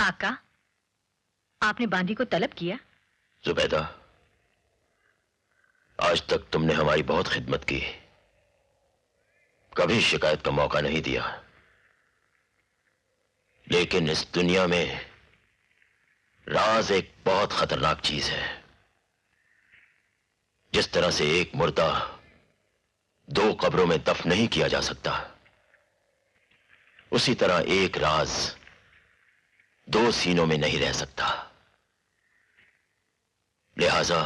आका, आपने बांदी को तलब किया? जुबैदा, आज तक तुमने हमारी बहुत खिदमत की, कभी शिकायत का मौका नहीं दिया। लेकिन इस दुनिया में राज एक बहुत खतरनाक चीज है। जिस तरह से एक मुर्दा 2 कब्रों में दफन नहीं किया जा सकता, उसी तरह एक राज 2 सीनों में नहीं रह सकता। लिहाजा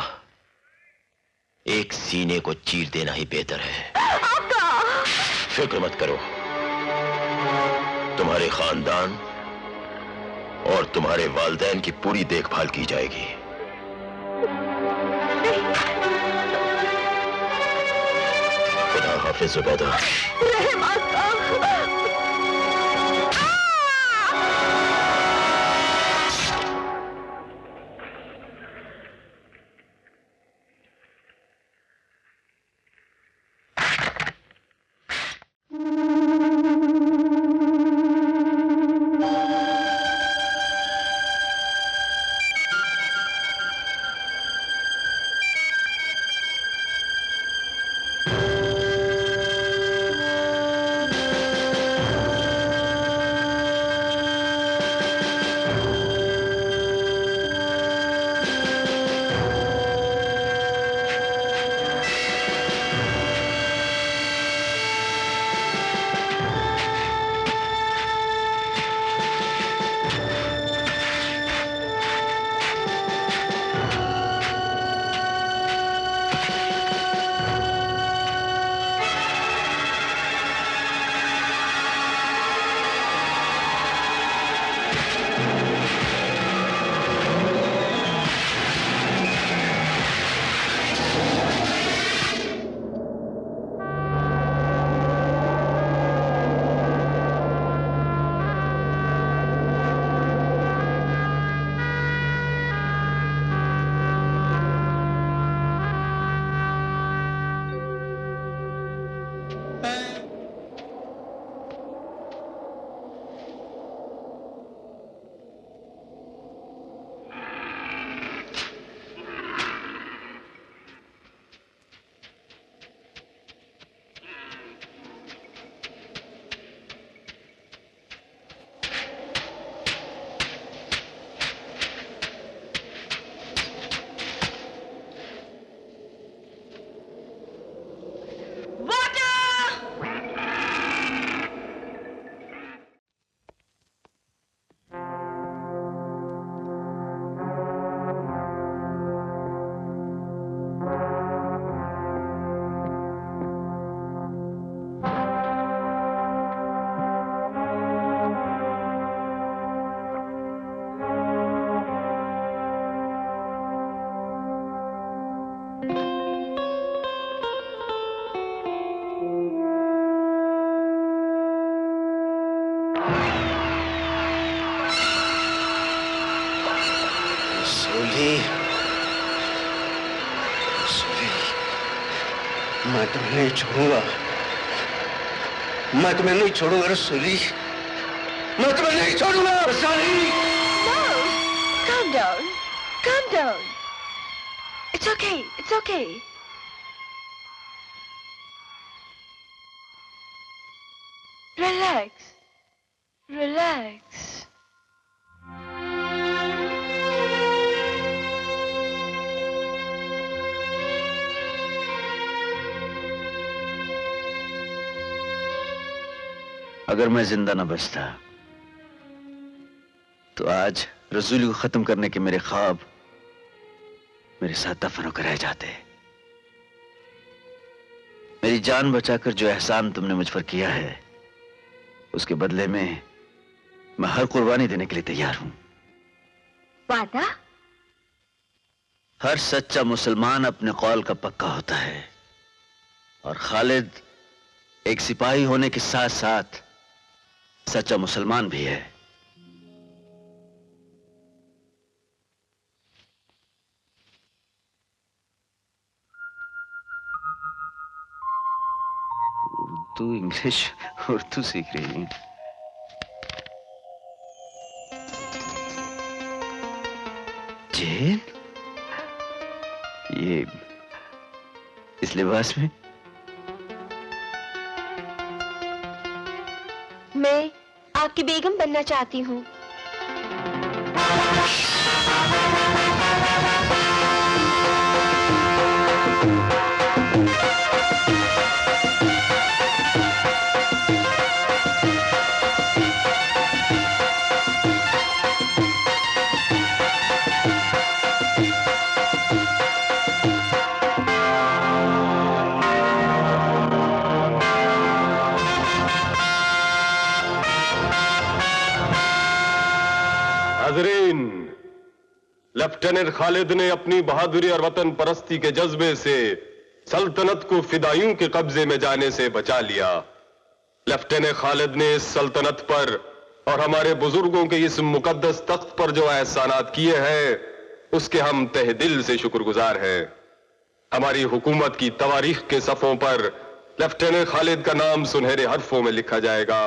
एक सीने को चीर देना ही बेहतर है। फिक्र मत करो, तुम्हारे खानदान और तुम्हारे वालिदैन की पूरी देखभाल की जाएगी। खुदा हाफिज जुबैदा। मैं तुम्हें नहीं छोड़ूंगा, मैं तुम्हें नहीं छोड़ूंगा रसूली, मैं तुम्हें नहीं छोड़ूंगा रसूली। No, calm down, calm down. It's okay, it's okay. Relax, relax. अगर मैं जिंदा न बचता तो आज रसूली को खत्म करने के मेरे ख्वाब मेरे साथ दफन होकर रह जाते। मेरी जान बचाकर जो एहसान तुमने मुझ पर किया है, उसके बदले में मैं हर कुर्बानी देने के लिए तैयार हूं। वादा? हर सच्चा मुसलमान अपने कौल का पक्का होता है, और खालिद एक सिपाही होने के साथ साथ सच्चा मुसलमान भी है। उर्दू इंग्लिश उर्दू सीख रही है। जैन, ये इस लिबास में? मैं आपकी बेगम बनना चाहती हूँ। हाज़रीन, लेफ्टिनेंट खालिद ने अपनी बहादुरी और वतन परस्ती के जज्बे से सल्तनत को फिदाइयों के कब्जे में जाने से बचा लिया। लेफ्टिनेंट खालिद ने इस सल्तनत पर और हमारे बुजुर्गों के इस मुकद्दस तख्त पर जो एहसानात किए हैं, उसके हम तहे दिल से शुक्रगुजार हैं। हमारी हुकूमत की तवारीख के सफ़ों पर लेफ्टिनेंट खालिद का नाम सुनहरे हर्फों में लिखा जाएगा,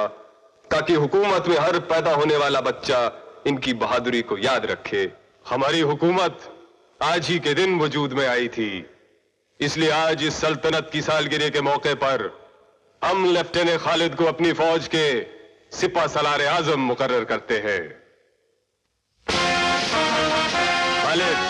ताकि हुकूमत में हर पैदा होने वाला बच्चा इनकी बहादुरी को याद रखे। हमारी हुकूमत आज ही के दिन वजूद में आई थी, इसलिए आज इस सल्तनत की सालगिरह के मौके पर हम लेफ्टिनेंट खालिद को अपनी फौज के सिपा सलार आजम मुकर्रर करते हैं। खालिद,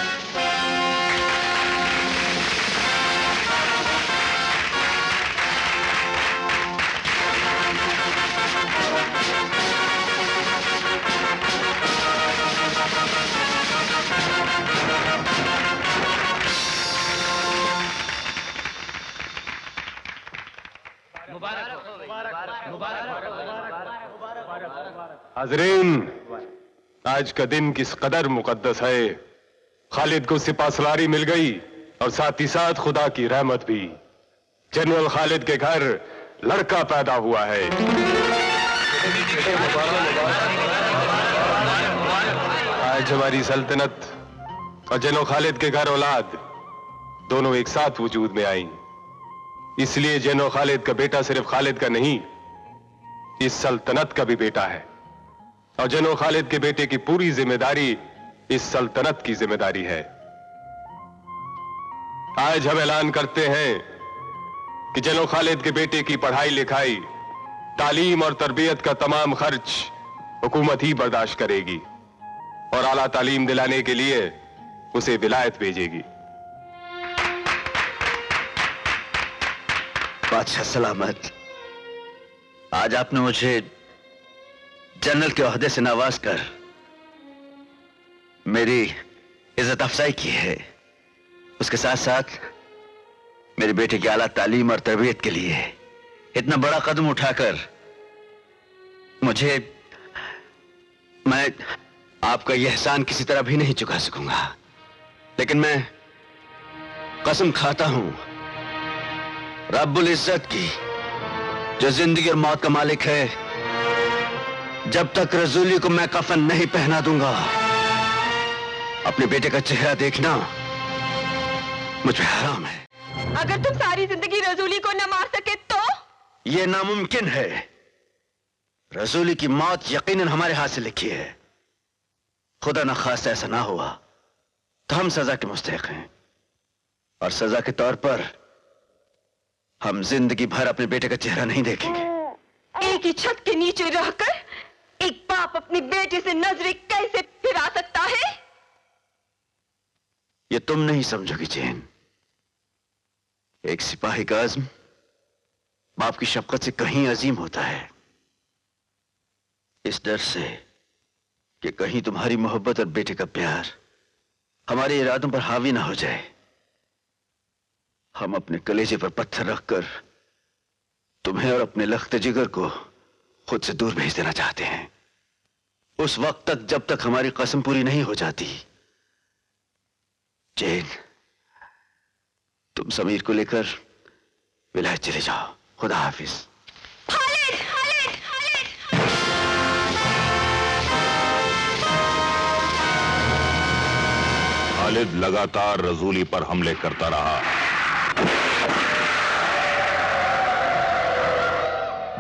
हाज़रीन, आज का दिन किस कदर मुकद्दस है। खालिद को सिपासलारी मिल गई और साथ ही साथ खुदा की रहमत भी। जनरल खालिद के घर लड़का पैदा हुआ है। आज हमारी सल्तनत और जनरल खालिद के घर औलाद दोनों एक साथ वजूद में आई। इसलिए जनरल खालिद का बेटा सिर्फ खालिद का नहीं, इस सल्तनत का भी बेटा है, और जनरल खालिद के बेटे की पूरी जिम्मेदारी इस सल्तनत की जिम्मेदारी है। आज हम ऐलान करते हैं कि जनरल खालिद के बेटे की पढ़ाई लिखाई, तालीम और तरबियत का तमाम खर्च हुकूमत ही बर्दाश्त करेगी और आला तालीम दिलाने के लिए उसे विलायत भेजेगी। बादशाह सलामत, आज आपने मुझे जनरल के ओहदे से नवाज कर मेरी इज्जत अफजाई की है। उसके साथ साथ मेरे बेटे की आला तालीम और तरबियत के लिए इतना बड़ा कदम उठाकर मैं आपका यह एहसान किसी तरह भी नहीं चुका सकूंगा, लेकिन मैं कसम खाता हूं रब्बुल इज्जत की, जो जिंदगी और मौत का मालिक है, जब तक रजूली को मैं कफन नहीं पहना दूंगा, अपने बेटे का चेहरा देखना मुझ पे हराम है। अगर तुम सारी जिंदगी रजूली को न मार सके तो? यह नामुमकिन है। रजूली की मौत यकीनन हमारे हाथ से लिखी है। खुदा न खास्ता ऐसा ना हुआ तो हम सजा के मुस्तहिक हैं, और सजा के तौर पर हम जिंदगी भर अपने बेटे का चेहरा नहीं देखेंगे। एक ही छत के नीचे रहकर एक बाप अपनी बेटे से नजरें कैसे फिरा सकता है? ये तुम नहीं समझोगी जैन। एक सिपाही का अज़्म बाप की शफकत से कहीं अजीम होता है। इस डर से कि कहीं तुम्हारी मोहब्बत और बेटे का प्यार हमारे इरादों पर हावी ना हो जाए, हम अपने कलेजे पर पत्थर रखकर तुम्हें और अपने लख्त जिगर को खुद से दूर भेज देना चाहते हैं। उस वक्त तक जब तक हमारी कसम पूरी नहीं हो जाती। जैन, तुम समीर को लेकर विलायत चले जाओ। खुदा हाफिज। खालिद, खालिद, खालिद। खालिद लगातार रजूली पर हमले करता रहा,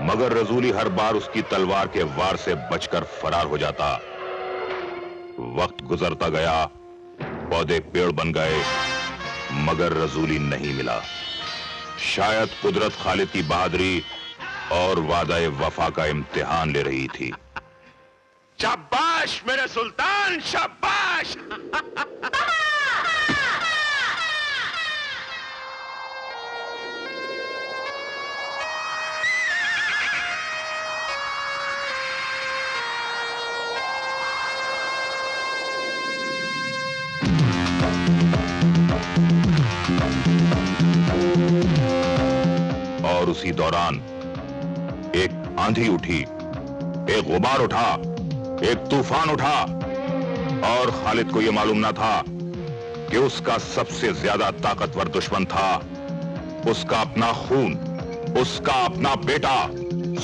मगर रजूली हर बार उसकी तलवार के वार से बचकर फरार हो जाता। वक्त गुजरता गया पौधे पेड़ बन गए, मगर रसूली नहीं मिला। शायद कुदरत खालिद की बहादुरी और वादा वफा का इम्तिहान ले रही थी। शाबाश मेरे सुल्तान, शाबाश। और उसी दौरान एक आंधी उठी, एक गुबार उठा, एक तूफान उठा, और खालिद को यह मालूम ना था कि उसका सबसे ज्यादा ताकतवर दुश्मन था उसका अपना खून, उसका अपना बेटा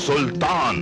सुल्तान।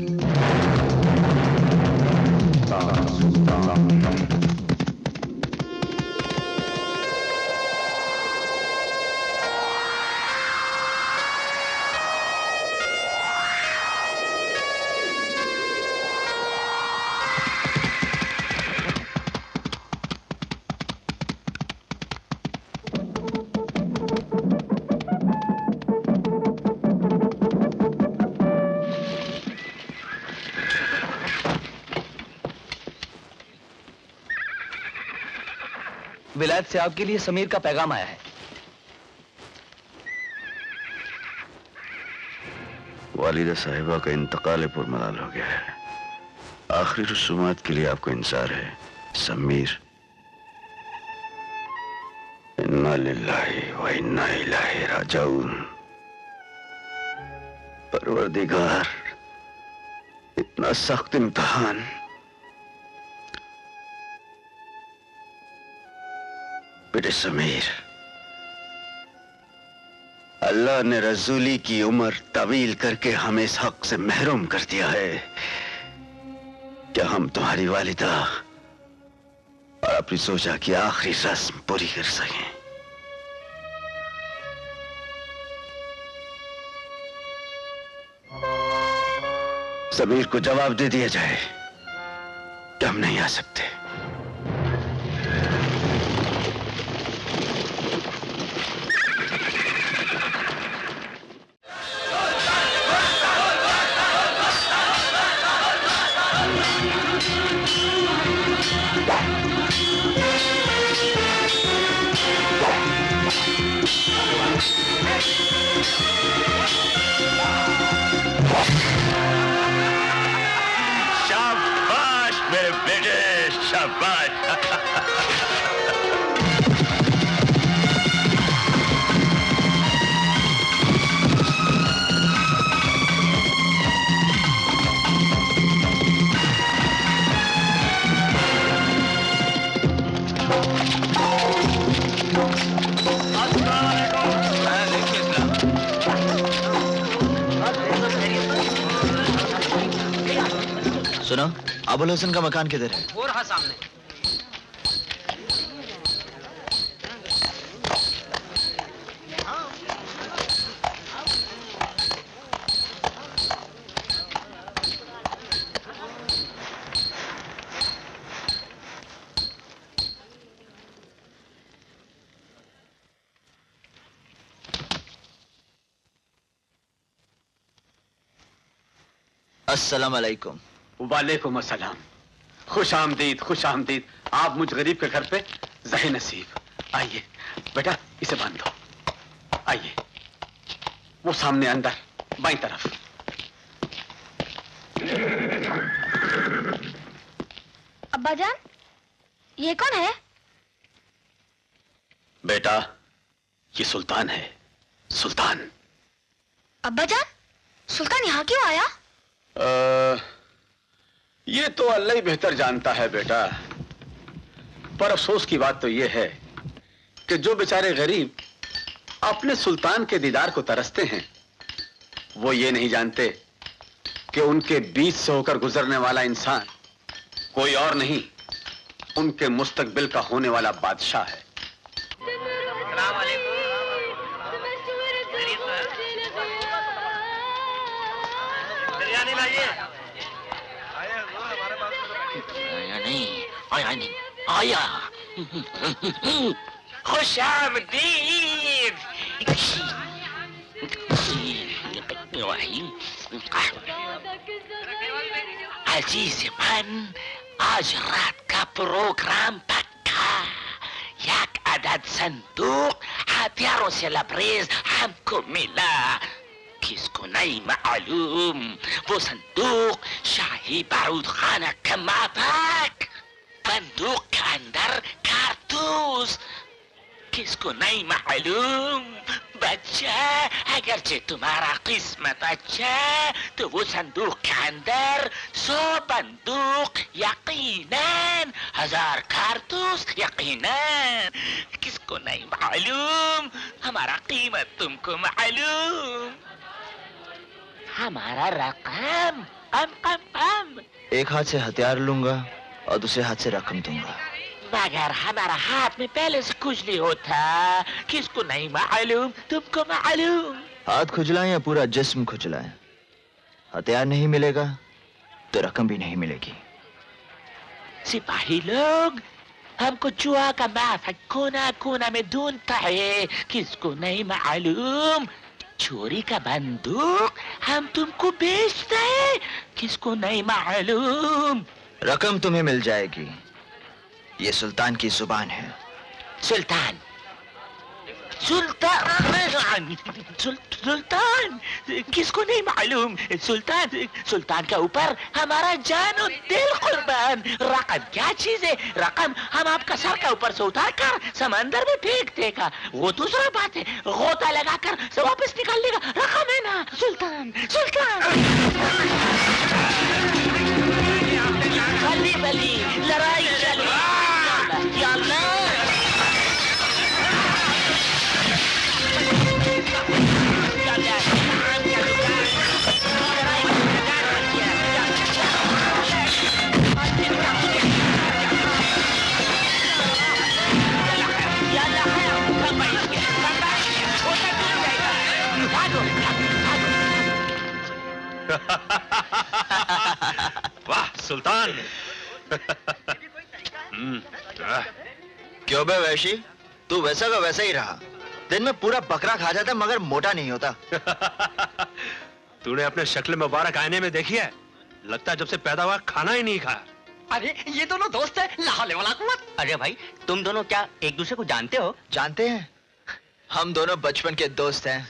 विलायत से आपके लिए समीर का पैगाम आया है। वालिदा साहिबा का इंतकाल पुरमलाल हो गया है। आखिरी रसूमात के लिए आपको इंतजार है समीर। इन्ना लिल्लाहि व इन्ना इलैहि राजिऊन। परवरदिगार, इतना सख्त इम्तिहान बेटे समीर। अल्लाह ने रसूली की उम्र तवील करके हमें इस हक से महरूम कर दिया है कि हम तुम्हारी वालिदा और अपनी सोचा की आखिरी रस्म पूरी कर सकें। समीर को जवाब दे दिया जाए कि हम नहीं आ सकते। शाबाश मेरे बेटे, शाबाश। सुनो, अबुल हसन का मकान किधर है? वो रहा सामने। अस्सलाम वालेकुम। वालेकुम अस्सलाम। खुश आमदीद, खुश आमदीद। आप मुझ गरीब के घर पे ज़हे नसीब। आइए बेटा, इसे बांध दो। आइए, वो सामने अंदर बाईं तरफ। अब्बा जान, ये कौन है? बेटा, ये सुल्तान है, सुल्तान। अब्बा जान, सुल्तान यहाँ क्यों आया? ये तो अल्लाह ही बेहतर जानता है बेटा। पर अफसोस की बात तो ये है कि जो बेचारे गरीब अपने सुल्तान के दीदार को तरसते हैं, वो ये नहीं जानते कि उनके बीच से होकर गुजरने वाला इंसान कोई और नहीं, उनके मुस्तकबिल का होने वाला बादशाह है। आया नहीं, आया नहीं, आया। खुश आमदीद। अजीज मन, आज रात का प्रोग्राम पक्का। एक अदद संदूक हथियारों से लबरेज हमको मिला। किसको नहीं मालूम, वो संदूक शाही बारूद खाना का माफक। बंदूक के अंदर कारतूस। किसको नहीं मालूम बच्चा, अगरचे तुम्हारा किस्मत अच्छा तो वो संदूक के अंदर 100 बंदूक यकीनन, 1000 कारतूस यकीनन। किसको नहीं मालूम, हमारा कीमत तुमको मालूम। हमारा रकम कम। एक हाथ से हथियार लूंगा और दूसरे हाथ से रकम दूंगा, मगर हमारा हाथ में पहले से कुछ नहीं होता। किसको नहीं मालूम, तुमको मालूम। हाथ खुजलाएं या पूरा जिस्म खुजलाएं, हथियार नहीं मिलेगा तो रकम भी नहीं मिलेगी। सिपाही लोग, हमको जुआ का माफक कोना कोना में ढूंढता है। किसको नहीं मालूम, चोरी का बंदूक हम तुमको बेचते हैं। किसको नहीं मालूम। रकम तुम्हें मिल जाएगी, ये सुल्तान की जुबान है। सुल्तान सुल्तान किसको नहीं मालूम। सुल्तान के ऊपर हमारा जान और दिल कुर्बान। रकम क्या चीज है, रकम हम आपका सर के ऊपर से उतार कर समंदर में फेंक देगा, वो दूसरा बात है। गोता लगाकर सब वापस निकाल लेगा, रकम है ना। सुल्तान बली लड़ाई चली। वाह सुल्तान। क्यों बे वैशी, तू वैसा का वैसा ही रहा। दिन में पूरा बकरा खा जाता मगर मोटा नहीं होता। तूने अपने शक्ल मुबारक आईने में देखी है? लगता है जब से पैदा हुआ खाना ही नहीं खाया। अरे ये दोनों दोस्त है, लाहौल वाला कुआं। अरे भाई, तुम दोनों क्या एक दूसरे को जानते हो? जानते हैं, हम दोनों बचपन के दोस्त हैं।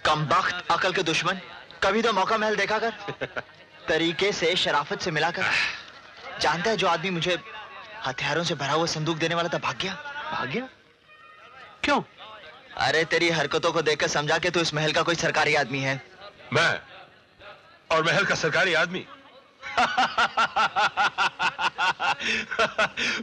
कमबख्त अकल के दुश्मन, कभी तो मौका महल देखा कर, तरीके से शराफत से मिला कर। जानता है जो आदमी मुझे हथियारों से भरा हुआ संदूक देने वाला था भाग गया। भाग गया? क्यों? अरे तेरी हरकतों को देखकर समझा कि तू इस महल का कोई सरकारी आदमी है। मैं और महल का सरकारी आदमी?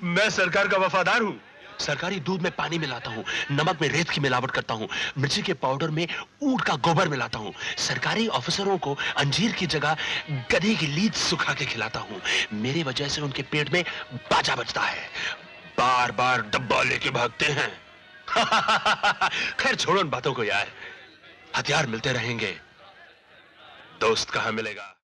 मैं सरकार का वफादार हूं। सरकारी दूध में पानी मिलाता हूं, नमक में रेत की मिलावट करता हूं, मिर्ची के पाउडर में ऊंट का गोबर मिलाता हूं। सरकारी ऑफिसरों को अंजीर की जगह गधे की लीद सुखा के खिलाता हूं। मेरी वजह से उनके पेट में बाजा बजता है, बार बार डब्बा लेके भागते हैं। खैर छोड़ो उन बातों को यार, हथियार मिलते रहेंगे, दोस्त कहां मिलेगा।